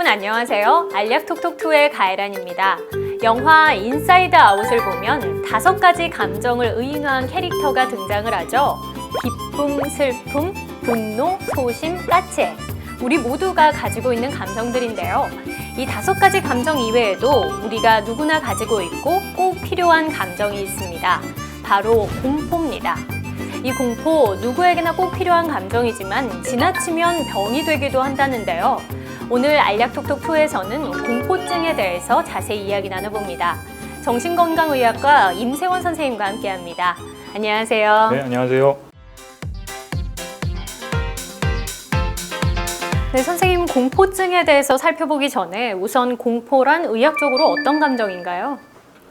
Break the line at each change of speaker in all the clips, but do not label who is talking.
안녕하세요. 알약톡톡2의 가혜란입니다. 영화 인사이드 아웃을 보면 5가지 감정을 의인화한 캐릭터가 등장을 하죠. 기쁨, 슬픔, 분노, 소심, 까치. 우리 모두가 가지고 있는 감정들인데요. 이 5가지 감정 이외에도 우리가 누구나 가지고 있고 꼭 필요한 감정이 있습니다. 바로 공포입니다. 이 공포 누구에게나 꼭 필요한 감정이지만 지나치면 병이 되기도 한다는데요. 오늘 알약톡톡2에서는 공포증에 대해서 자세히 이야기 나눠봅니다. 정신건강의학과 임세원 선생님과 함께합니다. 안녕하세요.
네, 안녕하세요.
네, 선생님, 공포증에 대해서 살펴보기 전에 우선 공포란 의학적으로 어떤 감정인가요?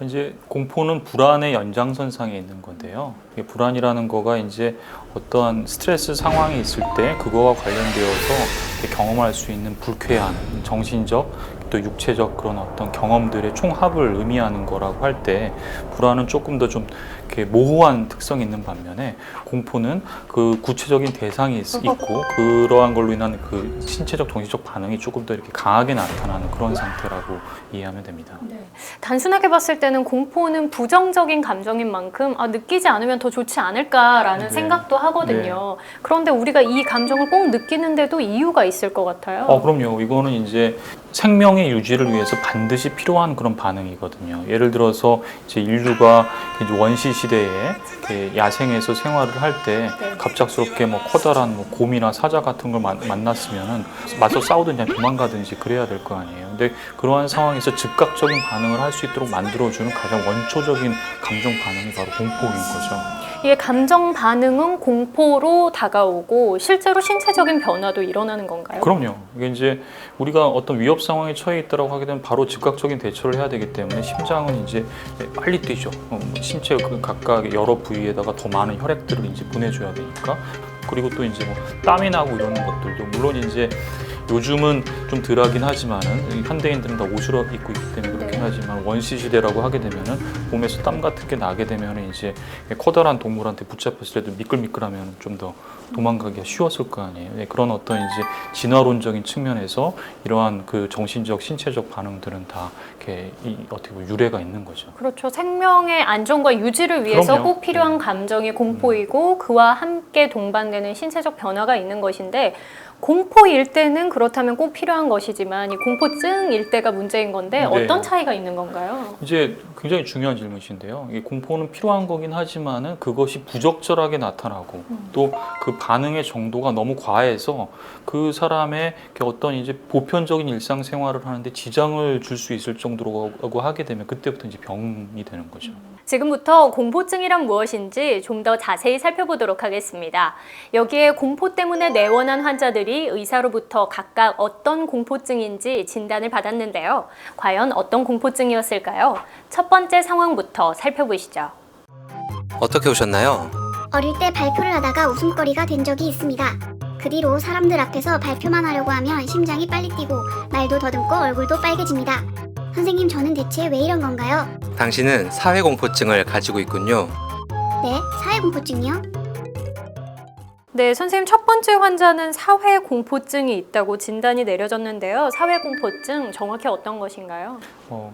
이제 공포는 불안의 연장선상에 있는 건데요. 이게 불안이라는 거가 이제 어떠한 스트레스 상황이 있을 때 그거와 관련되어서 경험할 수 있는 불쾌한 정신적 또 육체적 그런 어떤 경험들의 총합을 의미하는 거라고 할 때 불안은 조금 더 좀 이렇게 모호한 특성이 있는 반면에 공포는 그 구체적인 대상이 있고 그러한 걸로 인한 그 신체적 정신적 반응이 조금 더 이렇게 강하게 나타나는 그런 상태라고 이해하면 됩니다.
네. 단순하게 봤을 때는 공포는 부정적인 감정인 만큼 느끼지 않으면 더 좋지 않을까라는
네.
생각도 하거든요. 그런데 우리가 이 감정을 꼭 느끼는데도 이유가 있을 것 같아요.
그럼요. 이거는 이제 생명의 유지를 위해서 반드시 필요한 그런 반응이거든요. 예를 들어서 이제 인류가 이제 원시 시대에 이렇게 야생에서 생활을 할 때 갑작스럽게 뭐 커다란 뭐 곰이나 사자 같은 걸 만났으면은 맞서 싸우든지 도망가든지 그래야 될 거 아니에요. 근데 그러한 상황에서 즉각적인 반응을 할 수 있도록 만들어주는 가장 원초적인 감정 반응이 바로 공포인 거죠.
이게 감정 반응은 공포로 다가오고 실제로 신체적인 변화도 일어나는 건가요?
그럼요. 이게 이제 우리가 어떤 위협 상황에 처해 있다고 하게 되면 바로 즉각적인 대처를 해야 되기 때문에 심장은 이제 빨리 뛰죠. 신체 그 각각 여러 부위에다가 더 많은 혈액들을 이제 보내줘야 되니까. 그리고 또 이제 뭐 땀이 나고 이러는 것들도 물론 이제 요즘은 좀 덜하긴 하지만은 현대인들은 다 옷을 입고 있기 때문에 그렇긴 하지만 원시 시대라고 하게 되면은 몸에서 땀 같은 게 나게 되면은 이제 커다란 동물한테 붙잡혔을 때도 미끌미끌하면 좀 더 도망가기가 쉬웠을 거 아니에요. 네, 그런 어떤 이제 진화론적인 측면에서 이러한 그 정신적, 신체적 반응들은 다 이렇게 어떻게 보면 유래가 있는 거죠.
그렇죠. 생명의 안정과 유지를 위해서
그럼요.
꼭 필요한 감정이 공포이고 그와 함께 동반되는 신체적 변화가 있는 것인데 공포일 때는 그렇다면 꼭 필요한 것이지만 이 공포증일 때가 문제인 건데 어떤 차이가 있는 건가요?
이제 굉장히 중요한 질문이신데요. 이 공포는 필요한 거긴 하지만은 그것이 부적절하게 나타나고 또 그 반응의 정도가 너무 과해서 그 사람의 어떤 이제 보편적인 일상생활을 하는데 지장을 줄 수 있을 정도로 하게 되면 그때부터 이제 병이 되는 거죠.
지금부터 공포증이란 무엇인지 좀 더 자세히 살펴보도록 하겠습니다. 여기에 공포 때문에 내원한 환자들이 의사로부터 각각 어떤 공포증인지 진단을 받았는데요. 과연 어떤 공포증이었을까요? 첫 번째 상황부터 살펴보시죠.
어떻게 오셨나요?
어릴 때 발표를 하다가 웃음거리가 된 적이 있습니다. 그 뒤로 사람들 앞에서 발표만 하려고 하면 심장이 빨리 뛰고 말도 더듬고 얼굴도 빨개집니다. 선생님, 저는 대체 왜 이런 건가요?
당신은 사회공포증을 가지고 있군요.
네, 사회공포증이요?
네, 선생님, 첫 번째 환자는 사회공포증이 있다고 진단이 내려졌는데요. 사회공포증 정확히 어떤 것인가요?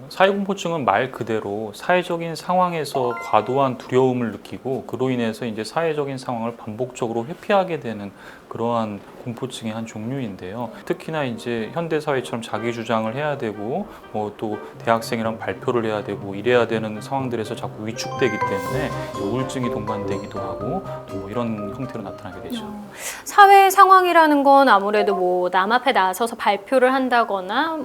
사회공포증은 말 그대로 사회적인 상황에서 과도한 두려움을 느끼고 그로 인해서 이제 사회적인 상황을 반복적으로 회피하게 되는 그러한 공포증의 한 종류인데요. 특히나 이제 현대 사회처럼 자기 주장을 해야 되고 또 대학생이랑 발표를 해야 되고 이래야 되는 상황들에서 자꾸 위축되기 때문에 우울증이 동반되기도 하고 또 이런 형태로 나타나게 되죠.
사회 상황이라는 건 아무래도 남 앞에 나서서 발표를 한다거나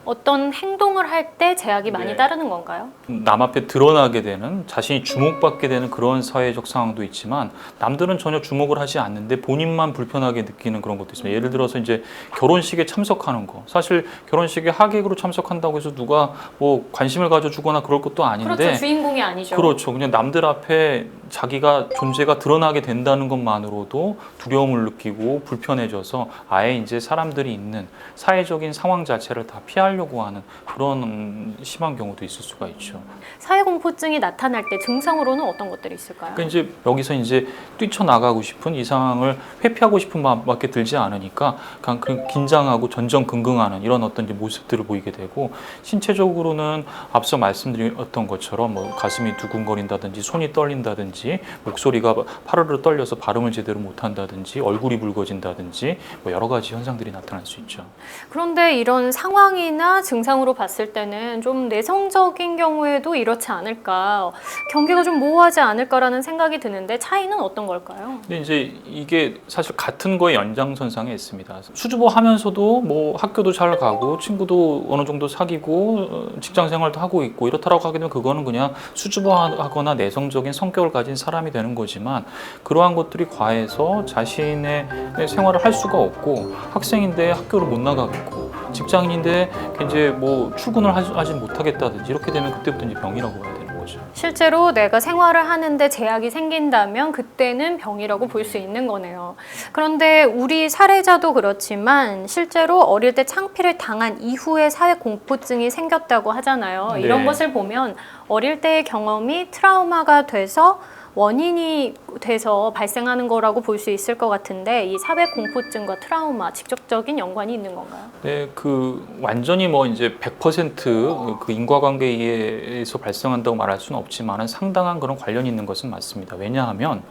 어떤 행동을 할 때 제약이 많이 따르는 건가요?
남 앞에 드러나게 되는, 자신이 주목받게 되는 그런 사회적 상황도 있지만 남들은 전혀 주목을 하지 않는데 본인만 불편하게 느끼는 그런 것도 있습니다. 예를 들어서 이제 결혼식에 참석하는 거. 사실 결혼식에 하객으로 참석한다고 해서 누가 뭐 관심을 가져주거나 그럴 것도 아닌데
그렇죠. 주인공이 아니죠.
그렇죠. 그냥 남들 앞에 자기가 존재가 드러나게 된다는 것만으로도 가도 두려움을 느끼고 불편해져서 아예 이제 사람들이 있는 사회적인 상황 자체를 다 피하려고 하는 그런 심한 경우도 있을 수가 있죠.
사회공포증이 나타날 때 증상으로는 어떤 것들이 있을까요?
그러니까 이제 여기서 이제 뛰쳐나가고 싶은 이 상황을 회피하고 싶은 마음밖에 들지 않으니까 그냥 그 긴장하고 전전긍긍하는 이런 어떤 이제 모습들을 보이게 되고, 신체적으로는 앞서 말씀드렸던 것처럼 뭐 가슴이 두근거린다든지 손이 떨린다든지 목소리가 파르르 떨려서 발음을 제대로 못한다든지 얼굴이 붉어진다든지 뭐 여러 가지 현상들이 나타날 수 있죠.
그런데 이런 상황이나 증상으로 봤을 때는 좀 내성적인 경우에도 이렇지 않을까, 경계가 좀 모호하지 않을까라는 생각이 드는데 차이는 어떤 걸까요?
근데 이제 이게 사실 같은 거의 연장선상에 있습니다. 수줍어 하면서도 뭐 학교도 잘 가고 친구도 어느 정도 사귀고 직장 생활도 하고 있고 이렇다라고 하게 되면 그거는 그냥 수줍어하거나 내성적인 성격을 가진 사람이 되는 거지만, 그러한 것들이 과해서 자신의 생활을 할 수가 없고 학생인데 학교를 못 나가겠고 직장인인데 이제 뭐 출근을 하지 못하겠다든지 이렇게 되면 그때부터 이제 병이라고 해야 되는 거죠.
실제로 내가 생활을 하는데 제약이 생긴다면 그때는 병이라고 볼 수 있는 거네요. 그런데 우리 사례자도 그렇지만 실제로 어릴 때 창피를 당한 이후에 사회 공포증이 생겼다고 하잖아요. 이런
네.
것을 보면 어릴 때의 경험이 트라우마가 돼서 원인이 돼서 발생하는 거라고 볼 수 있을 것 같은데, 이 사회 공포증과 트라우마 직접적인 연관이 있는 건가요?
네, 그 완전히 뭐 이제 100% 인과관계에서 발생한다고 말할 수는 없지만 상당한 그런 관련이 있는 것은 맞습니다. 왜냐하면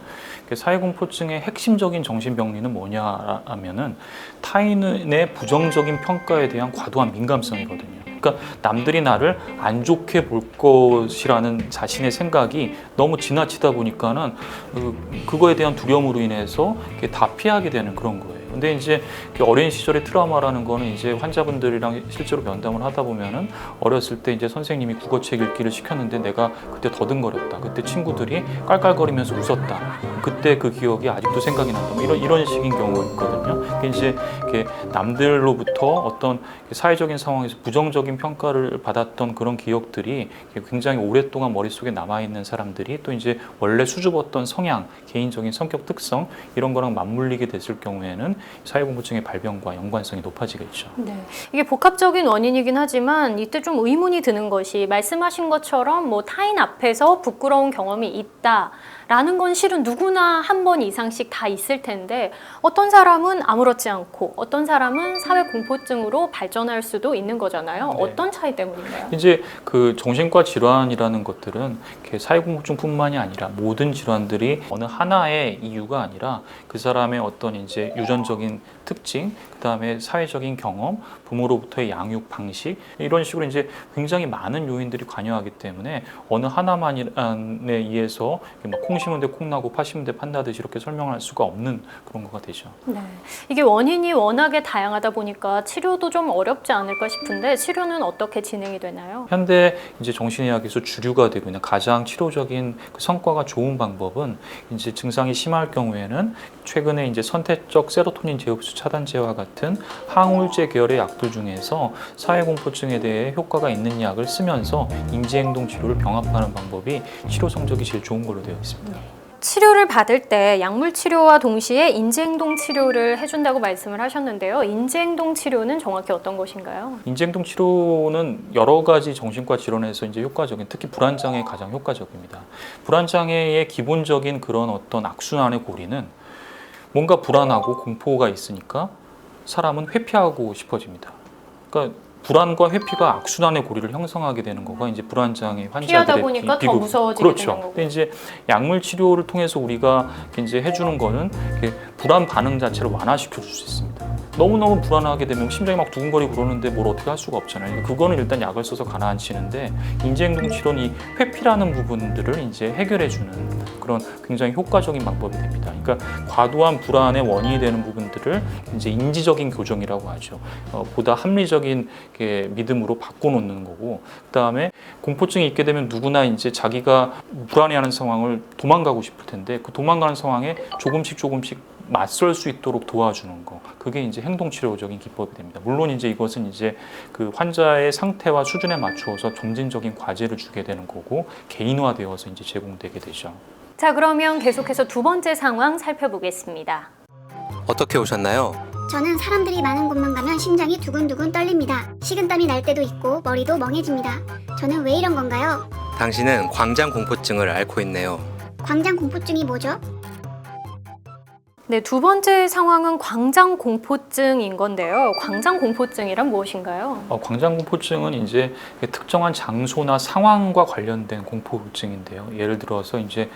사회공포증의 핵심적인 정신병리는 뭐냐하면은 타인의 부정적인 평가에 대한 과도한 민감성이거든요. 그러니까 남들이 나를 안 좋게 볼 것이라는 자신의 생각이 너무 지나치다 보니까는 그거에 대한 두려움으로 인해서 다 피하게 되는 그런 거예요. 근데 이제 어린 시절의 트라우마라는 거는 이제 환자분들이랑 실제로 면담을 하다 보면은 어렸을 때 이제 선생님이 국어책 읽기를 시켰는데 내가 그때 더듬거렸다. 그때 친구들이 깔깔거리면서 웃었다. 그때 그 기억이 아직도 생각이 난다. 뭐 이런 식인 경우가 있거든요. 그게 이제 남들로부터 어떤 사회적인 상황에서 부정적인 평가를 받았던 그런 기억들이 굉장히 오랫동안 머릿속에 남아있는 사람들이 또 이제 원래 수줍었던 성향, 개인적인 성격 특성 이런 거랑 맞물리게 됐을 경우에는 사회공포증의 발병과 연관성이 높아지겠죠.
네, 이게 복합적인 원인이긴 하지만 이때 좀 의문이 드는 것이, 말씀하신 것처럼 뭐 타인 앞에서 부끄러운 경험이 있다라는 건 실은 누구나 한 번 이상씩 다 있을 텐데, 어떤 사람은 아무렇지 않고 어떤 사람은 사회 공포증으로 발전할 수도 있는 거잖아요.
네.
어떤 차이 때문인가요?
이제 그 정신과 질환이라는 것들은 사회공포증뿐만이 아니라 모든 질환들이 어느 하나의 이유가 아니라 그 사람의 어떤 이제 유전적인 특징, 그다음에 사회적인 경험, 부모로부터의 양육 방식 이런 식으로 이제 굉장히 많은 요인들이 관여하기 때문에 어느 하나만에 의해서 막 콩 심은 데 콩 나고 파 심은 데 팥 나듯이 이렇게 설명할 수가 없는 그런 거가 되죠.
네, 이게 원인이 워낙에 다양하다 보니까 치료도 좀 어렵지 않을까 싶은데, 치료는 어떻게 진행이 되나요?
현대 이제 정신의학에서 주류가 되고 있는 가장 치료적인 그 성과가 좋은 방법은 이제 증상이 심할 경우에는 최근에 이제 선택적 세로토닌 제흡수 차단제와 같은 항우울제 계열의 약들 중에서 사회공포증에 대해 효과가 있는 약을 쓰면서 인지행동 치료를 병합하는 방법이 치료 성적이 제일 좋은 걸로 되어 있습니다.
치료를 받을 때 약물 치료와 동시에 인지행동 치료를 해준다고 말씀을 하셨는데요. 인지행동 치료는 정확히 어떤 것인가요?
인지행동 치료는 여러 가지 정신과 질환에서 이제 효과적인, 특히 불안장애에 가장 효과적입니다. 불안장애의 기본적인 그런 어떤 악순환의 고리는 뭔가 불안하고 공포가 있으니까 사람은 회피하고 싶어집니다. 그러니까 불안과 회피가 악순환의 고리를 형성하게 되는 거가 이제 불안장애 환자들의
피하다 보니까 더 무서워지게
그렇죠.
되는 거고.
근데 이제 약물 치료를 통해서 우리가 이제 해주는 거는 불안 반응 자체를 완화시켜 줄 수 있습니다. 너무너무 불안하게 되면 심장이 막 두근거리고 그러는데 뭘 어떻게 할 수가 없잖아요. 그거는 일단 약을 써서 가라앉히는데, 인지행동 치료는 이 회피라는 부분들을 이제 해결해 주는 그런 굉장히 효과적인 방법이 됩니다. 그러니까 과도한 불안의 원인이 되는 부분들을 이제 인지적인 교정이라고 하죠. 보다 합리적인 믿음으로 바꿔놓는 거고, 그다음에 공포증이 있게 되면 누구나 이제 자기가 불안해하는 상황을 도망가고 싶을 텐데 그 도망가는 상황에 조금씩 맞설 수 있도록 도와주는 거, 그게 이제 행동치료적인 기법이 됩니다. 물론 이제 이것은 이제 그 환자의 상태와 수준에 맞추어서 점진적인 과제를 주게 되는 거고 개인화되어서 이제 제공되게 되죠.
자, 그러면 계속해서 두 번째 상황 살펴보겠습니다.
어떻게 오셨나요?
저는 사람들이 많은 곳만 가면 심장이 두근두근 떨립니다. 식은땀이 날 때도 있고 머리도 멍해집니다. 저는 왜 이런 건가요?
당신은 광장 공포증을 앓고 있네요.
광장 공포증이 뭐죠?
네, 두 번째 상황은 광장 공포증인 건데요. 광장 공포증이란 무엇인가요?
광장 공포증은 이제 특정한 장소나 상황과 관련된 공포증인데요. 예를 들어서 이제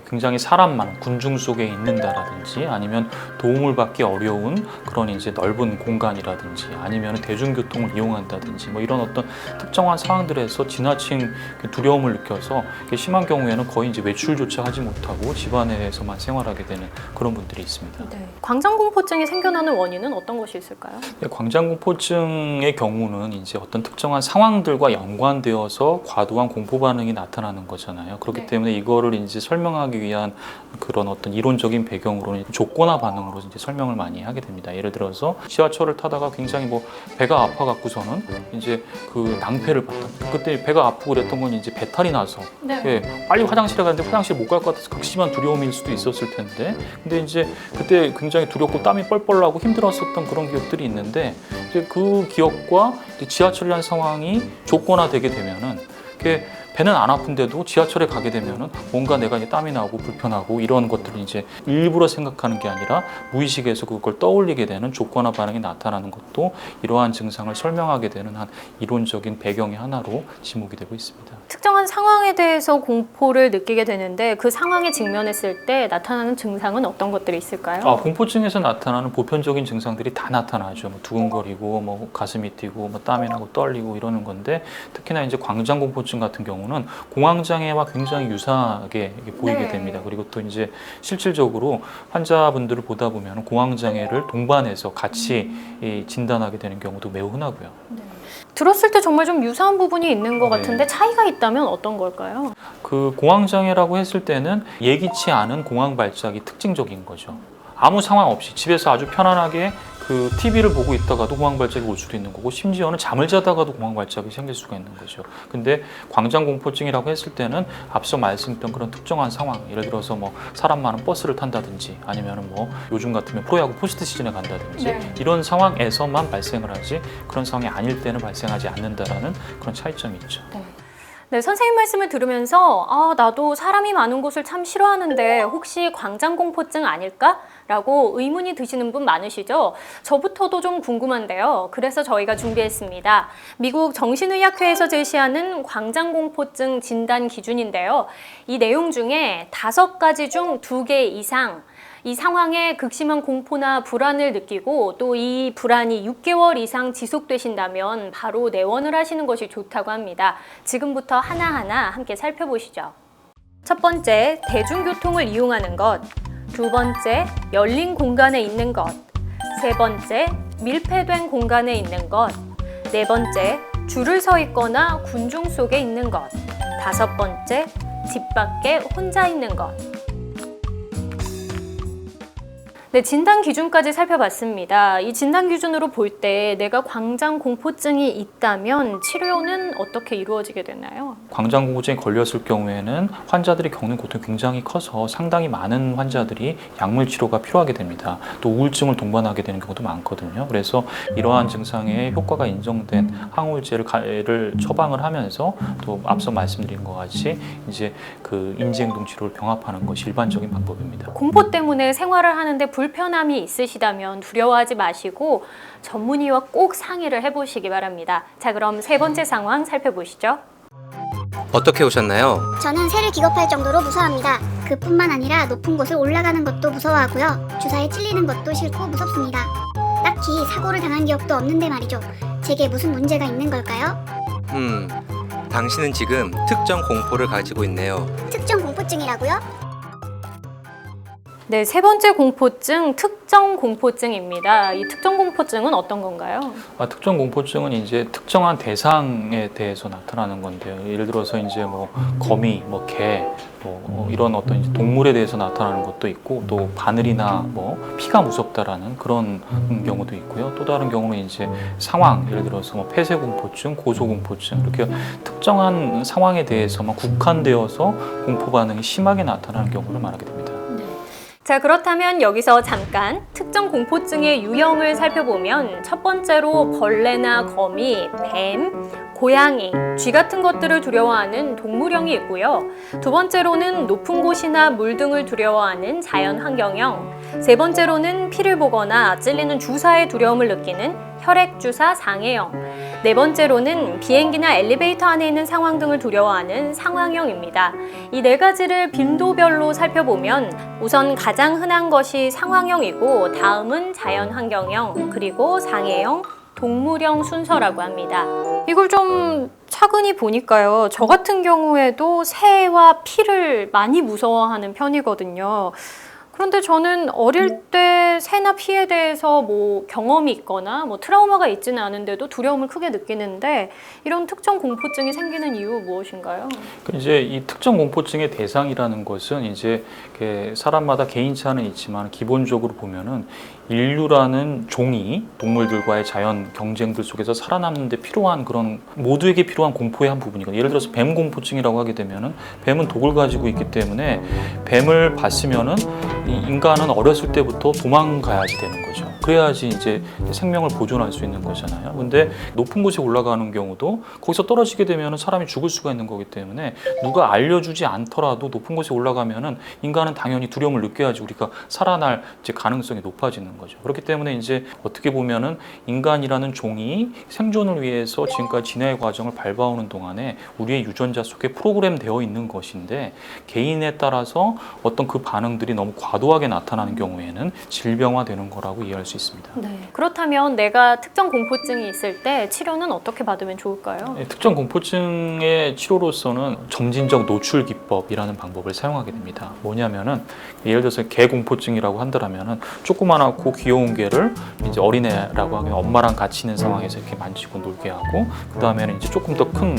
굉장히 사람 많은 군중 속에 있는다라든지 아니면 도움을 받기 어려운 그런 이제 넓은 공간이라든지 아니면 대중교통을 이용한다든지 뭐 이런 어떤 특정한 상황들에서 지나친 두려움을 느껴서 심한 경우에는 거의 이제 외출조차 하지 못하고 집 안에서만 생활하게 되는 그런 분들이 있습니다.
네. 광장 공포증이 생겨나는 원인은 어떤 것이 있을까요?
광장 공포증의 경우는 이제 어떤 특정한 상황들과 연관되어서 과도한 공포 반응이 나타나는 거잖아요. 그렇기
네.
때문에 이거를 이제 설명하기 위한 그런 어떤 이론적인 배경으로는 조건화 반응으로 이제 설명을 많이 하게 됩니다. 예를 들어서 지하철을 타다가 굉장히 뭐 배가 아파 갖고서는 이제 그 낭패를 봤다. 그때 배가 아프고 그랬던 건 이제 배탈이 나서
네.
예, 빨리 화장실에 갔는데 화장실 못 갈 것 같아서 극심한 두려움일 수도 있었을 텐데 근데 이제 그때 굉장히 두렵고 땀이 뻘뻘 나고 힘들었었던 그런 기억들이 있는데 이제 그 기억과 이제 지하철이라는 상황이 조건화되게 되면은 배는 안 아픈데도 지하철에 가게 되면은 뭔가 내가 이제 땀이 나고 불편하고 이런 것들을 이제 일부러 생각하는 게 아니라 무의식에서 그걸 떠올리게 되는 조건화 반응이 나타나는 것도 이러한 증상을 설명하게 되는 한 이론적인 배경의 하나로 지목이 되고 있습니다.
특정한 상황에 대해서 공포를 느끼게 되는데 그 상황에 직면했을 때 나타나는 증상은 어떤 것들이 있을까요?
공포증에서 나타나는 보편적인 증상들이 다 나타나죠. 뭐 두근거리고, 뭐 가슴이 뛰고, 뭐 땀이 나고 떨리고 이러는 건데 특히나 이제 광장 공포증 같은 경우는 공황장애와 굉장히 유사하게 이게 보이게
네.
됩니다. 그리고 또 이제 실질적으로 환자분들을 보다 보면 공황장애를 동반해서 같이 이 진단하게 되는 경우도 매우 흔하고요.
들었을 때 정말 좀 유사한 부분이 있는 것
네.
같은데 차이가 있다면 어떤 걸까요?
그 공황장애라고 했을 때는 예기치 않은 공황 발작이 특징적인 거죠. 아무 상황 없이 집에서 아주 편안하게 그 TV를 보고 있다가도 공황 발작이 올 수도 있는 거고 심지어는 잠을 자다가도 공황 발작이 생길 수가 있는 거죠. 근데 광장 공포증이라고 했을 때는 앞서 말씀드린 그런 특정한 상황, 예를 들어서 뭐 사람 많은 버스를 탄다든지 아니면은 뭐 요즘 같으면 프로야구 포스트 시즌에 간다든지
네.
이런 상황에서만 발생을 하지 그런 상황이 아닐 때는 발생하지 않는다라는 그런 차이점이 있죠.
네, 선생님 말씀을 들으면서 나도 사람이 많은 곳을 참 싫어하는데 혹시 광장 공포증 아닐까? 라고 의문이 드시는 분 많으시죠? 저부터도 좀 궁금한데요. 그래서 저희가 준비했습니다. 미국 정신의학회에서 제시하는 광장 공포증 진단 기준인데요. 이 내용 중에 5가지 중 2개 이상 이 상황에 극심한 공포나 불안을 느끼고 또 이 불안이 6개월 이상 지속되신다면 바로 내원을 하시는 것이 좋다고 합니다. 지금부터 하나하나 함께 살펴보시죠. 첫 번째, 대중교통을 이용하는 것. 두 번째, 열린 공간에 있는 것. 세 번째, 밀폐된 공간에 있는 것. 네 번째, 줄을 서 있거나 군중 속에 있는 것. 다섯 번째, 집 밖에 혼자 있는 것. 네, 진단 기준까지 살펴봤습니다. 이 진단 기준으로 볼 때 내가 광장 공포증이 있다면 치료는 어떻게 이루어지게 되나요?
광장 공포증에 걸렸을 경우에는 환자들이 겪는 고통이 굉장히 커서 상당히 많은 환자들이 약물 치료가 필요하게 됩니다. 또 우울증을 동반하게 되는 경우도 많거든요. 그래서 이러한 증상에 효과가 인정된 항우울제를 처방을 하면서 또 앞서 말씀드린 것 같이 이제 그 인지행동 치료를 병합하는 것이 일반적인 방법입니다.
공포 때문에 생활을 하는데 불편함이 있으시다면 두려워하지 마시고 전문의와 꼭 상의를 해보시기 바랍니다. 자, 그럼 세 번째 상황 살펴보시죠.
어떻게 오셨나요?
저는 새를 기겁할 정도로 무서워합니다. 그뿐만 아니라 높은 곳을 올라가는 것도 무서워하고요. 주사에 찔리는 것도 싫고 무섭습니다. 딱히 사고를 당한 기억도 없는데 말이죠. 제게 무슨 문제가 있는 걸까요?
당신은 지금 특정 공포를 가지고 있네요.
특정 공포증이라고요?
네, 세 번째 공포증, 특정 공포증입니다. 이 특정 공포증은 어떤 건가요?
특정 공포증은 이제 특정한 대상에 대해서 나타나는 건데요. 예를 들어서 이제 뭐 거미, 뭐 개, 이런 어떤 이제 동물에 대해서 나타나는 것도 있고, 또 바늘이나 뭐 피가 무섭다라는 그런 경우도 있고요. 또 다른 경우는 이제 상황, 예를 들어서 뭐 폐쇄 공포증, 고소 공포증, 이렇게 특정한 상황에 대해서만 국한되어서 공포 반응이 심하게 나타나는 경우를 말하게 됩니다.
자, 그렇다면 여기서 잠깐 특정 공포증의 유형을 살펴보면 첫 번째로 벌레나 거미, 뱀, 고양이, 쥐 같은 것들을 두려워하는 동물형이 있고요. 두 번째로는 높은 곳이나 물 등을 두려워하는 자연 환경형, 세 번째로는 피를 보거나 찔리는 주사에 두려움을 느끼는 혈액주사 상해형, 네 번째로는 비행기나 엘리베이터 안에 있는 상황 등을 두려워하는 상황형입니다. 이 네 가지를 빈도별로 살펴보면 우선 가장 흔한 것이 상황형이고, 다음은 자연환경형, 그리고 상해형, 동물형 순서라고 합니다. 이걸 좀 차근히 보니까요, 저 같은 경우에도 새와 피를 많이 무서워하는 편이거든요. 그런데 저는 어릴 때 새나 피에 대해서 뭐 경험이 있거나 뭐 트라우마가 있지는 않은데도 두려움을 크게 느끼는데, 이런 특정 공포증이 생기는 이유 무엇인가요?
이제 이 특정 공포증의 대상이라는 것은 이제 사람마다 개인차는 있지만 기본적으로 보면은 인류라는 종이 동물들과의 자연 경쟁들 속에서 살아남는 데 필요한 그런 모두에게 필요한 공포의 한 부분이거든요. 예를 들어서 뱀 공포증이라고 하게 되면은 뱀은 독을 가지고 있기 때문에 뱀을 봤으면은 인간은 어렸을 때부터 도망가야지 되는 거죠. 그래야지 이제 생명을 보존할 수 있는 거잖아요. 근데 높은 곳에 올라가는 경우도 거기서 떨어지게 되면 사람이 죽을 수가 있는 거기 때문에 누가 알려주지 않더라도 높은 곳에 올라가면은 인간은 당연히 두려움을 느껴야지 우리가 살아날 이제 가능성이 높아지는 거죠. 그렇기 때문에 이제 어떻게 보면은 인간이라는 종이 생존을 위해서 지금까지 진화의 과정을 밟아오는 동안에 우리의 유전자 속에 프로그램되어 있는 것인데, 개인에 따라서 어떤 그 반응들이 너무 과도하게 나타나는 경우에는 질병화되는 거라고 이해할 수 있습니다.
네. 그렇다면 내가 특정 공포증이 있을 때 치료는 어떻게 받으면 좋을까요?
특정 공포증의 치료로서는 점진적 노출 기법이라는 방법을 사용하게 됩니다. 뭐냐면은 예를 들어서 개 공포증이라고 한다면은 조그만하고 귀여운 개를 이제 어린애라고 하면 엄마랑 같이 있는 상황에서 이렇게 만지고 놀게 하고, 그 다음에는 이제 조금 더 큰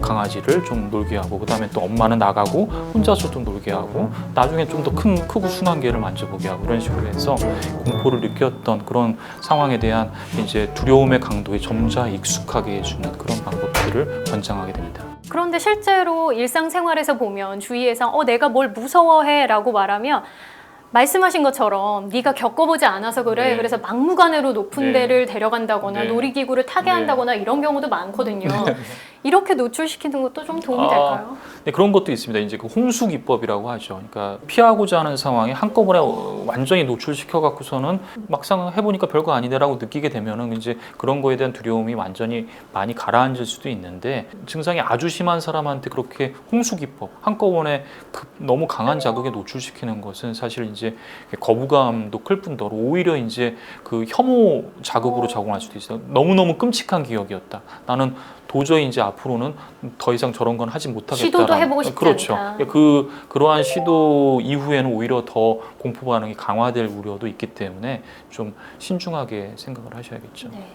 강아지를 좀 놀게 하고, 그 다음에 또 엄마는 나가고 혼자서도 놀게 하고, 나중에 좀 더 크고 순한 개를 만져보게 하고, 이런 식으로 해서 공포를 느꼈던 그런 상황에 대한 이제 두려움의 강도에 점차 익숙하게 해주는 그런 방법들을 권장하게 됩니다.
그런데 실제로 일상생활에서 보면 주위에서 내가 뭘 무서워해 라고 말하면, 말씀하신 것처럼 네가 겪어보지 않아서 그래,
네.
그래서 막무가내로 높은
네.
데를 데려간다거나
네.
놀이기구를 타게
네.
한다거나 이런 경우도 많거든요. 이렇게 노출시키는 것도 좀 도움이 될까요?
네, 그런 것도 있습니다. 이제 그 홍수 기법이라고 하죠. 그러니까 피하고자 하는 상황에 한꺼번에 완전히 노출시켜 갖고서는 막상 해보니까 별거 아니네라고 느끼게 되면은 이제 그런 거에 대한 두려움이 완전히 많이 가라앉을 수도 있는데, 증상이 아주 심한 사람한테 그렇게 홍수 기법 한꺼번에 너무 강한 자극에 노출시키는 것은 사실 이제 거부감도 클 뿐더러 오히려 이제 그 혐오 자극으로 작용할 수도 있어요. 너무너무 끔찍한 기억이었다. 나는 도저히 이제 앞으로는 더 이상 저런 건 하지 못하겠다.
시도도 해보고 싶지
그렇죠.
않다.
그러한 시도 이후에는 오히려 더 공포 반응이 강화될 우려도 있기 때문에 좀 신중하게 생각을 하셔야겠죠.
네.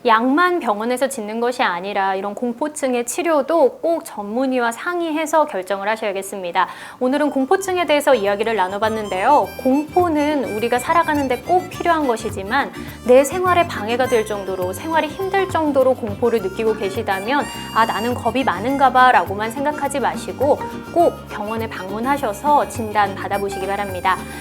약만 병원에서 짓는 것이 아니라 이런 공포증의 치료도 꼭 전문의와 상의해서 결정을 하셔야겠습니다. 오늘은 공포증에 대해서 이야기를 나눠봤는데요. 공포는 우리가 살아가는데 꼭 필요한 것이지만 내 생활에 방해가 될 정도로, 생활이 힘들 정도로 공포를 느끼고 계시다면 나는 겁이 많은가 봐 라고만 생각하지 마시고 꼭 병원에 방문하셔서 진단 받아보시기 바랍니다.